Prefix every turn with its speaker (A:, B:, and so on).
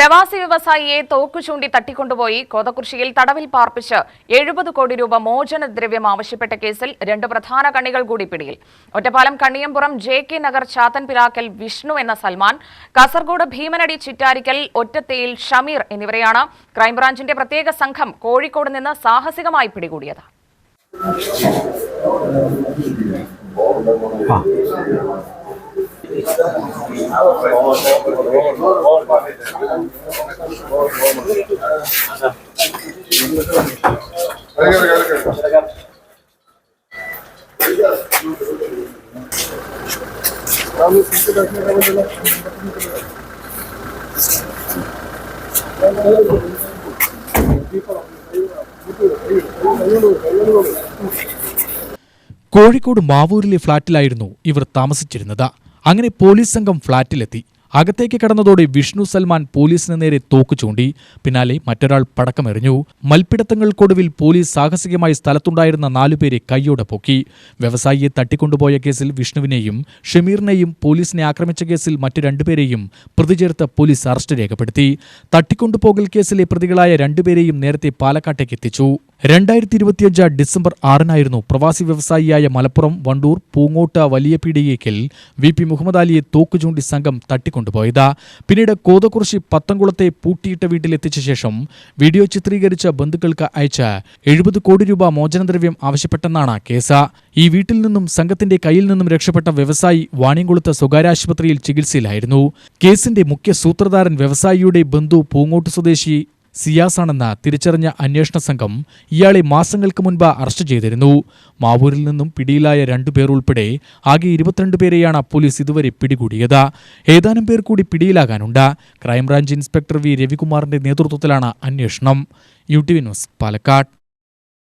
A: പ്രവാസി വ്യവസായിയെ തോക്കുചൂണ്ടി തട്ടിക്കൊണ്ടുപോയി കോതകുർശിയിൽ തടവിൽ പാർപ്പിച്ച് 70 കോടി രൂപ മോചനദ്രവ്യം ആവശ്യപ്പെട്ട കേസിൽ 2 പ്രധാന കണ്ണികൾ കൂടി പിടിയിൽ. ഒറ്റപ്പാലം കണ്ണിയമ്പുറം JK നഗർ ചാത്തൻപിലാക്കൽ വിഷ്ണു എന്ന സൽമാൻ, കാസർഗോഡ് ഭീമനടി ചിറ്റാരിക്കൽ ഒറ്റത്തേയിൽ ഷമീർ എന്നിവരെയാണ് ക്രൈംബ്രാഞ്ചിന്റെ പ്രത്യേക സംഘം കോഴിക്കോട് നിന്ന് സാഹസികമായി പിടികൂടിയത്.
B: കോഴിക്കോട് മാവൂരിലെ ഫ്ളാറ്റിലായിരുന്നു ഇവർ താമസിച്ചിരുന്നത്. അങ്ങനെ പോലീസ് സംഘം ഫ്ളാറ്റിലെത്തി. അകത്തേക്ക് കടന്നതോടെ വിഷ്ണു സൽമാൻ പോലീസിന് നേരെ തോക്ക് ചൂണ്ടി. പിന്നാലെ മറ്റൊരാൾ പടക്കമെറിഞ്ഞു. മൽപ്പിടത്തങ്ങൾക്കൊടുവിൽ പോലീസ് സാഹസികമായി സ്ഥലത്തുണ്ടായിരുന്ന 4 പേരെ കൈയോടെ പൊക്കി. വ്യവസായിയെ തട്ടിക്കൊണ്ടുപോയ കേസിൽ വിഷ്ണുവിനെയും ഷമീറിനെയും, പോലീസിനെ ആക്രമിച്ച കേസിൽ മറ്റു 2 പേരെയും പ്രതി ചേർത്ത് പോലീസ് അറസ്റ്റ് രേഖപ്പെടുത്തി. തട്ടിക്കൊണ്ടുപോകൽ കേസിലെ പ്രതികളായ 2 പേരെയും നേരത്തെ പാലക്കാട്ടേക്ക് എത്തിച്ചു. 2025 ഡിസംബർ 6-നായിരുന്നു പ്രവാസി വ്യവസായിയായ മലപ്പുറം വണ്ടൂർ പൂങ്ങോട്ട് വലിയ പീടികയ്ക്കൽ VP മുഹമ്മദ് അലിയെ തോക്ക് ചൂണ്ടി സംഘം തട്ടിക്കൊണ്ടുപോയത്. പിന്നീട് കോതകുർശി പത്തംകുളത്തെ പൂട്ടിയിട്ട വീട്ടിലെത്തിച്ച ശേഷം വീഡിയോ ചിത്രീകരിച്ച ബന്ധുക്കൾക്ക് അയച്ച 70 കോടി രൂപ മോചനദ്രവ്യം ആവശ്യപ്പെട്ടെന്നാണ് കേസ്. ഈ വീട്ടിൽ നിന്നും സംഘത്തിന്റെ കയ്യിൽ നിന്നും രക്ഷപ്പെട്ട വ്യവസായി വാണിയംകുളത്ത് സ്വകാര്യ ആശുപത്രിയിൽ ചികിത്സയിലായിരുന്നു. കേസിന്റെ മുഖ്യ സൂത്രധാരൻ വ്യവസായിയുടെ ബന്ധു പൂങ്ങോട്ട് സ്വദേശി സിയാസാണെന്ന് തിരിച്ചറിഞ്ഞ അന്വേഷണ സംഘം ഇയാളെ മാസങ്ങൾക്ക് മുൻപ് അറസ്റ്റ് ചെയ്തിരുന്നു. മാവൂരിൽ നിന്നും പിടിയിലായ 2 പേർ ഉൾപ്പെടെ ആകെ 22 പേരെയാണ് പോലീസ് ഇതുവരെ പിടികൂടിയത്. ഏതാനും പേർ കൂടി പിടിയിലാകാനുണ്ട്. ക്രൈംബ്രാഞ്ച് ഇൻസ്പെക്ടർ V രവികുമാറിന്റെ നേതൃത്വത്തിലാണ് അന്വേഷണം. UTV news, Palakkad.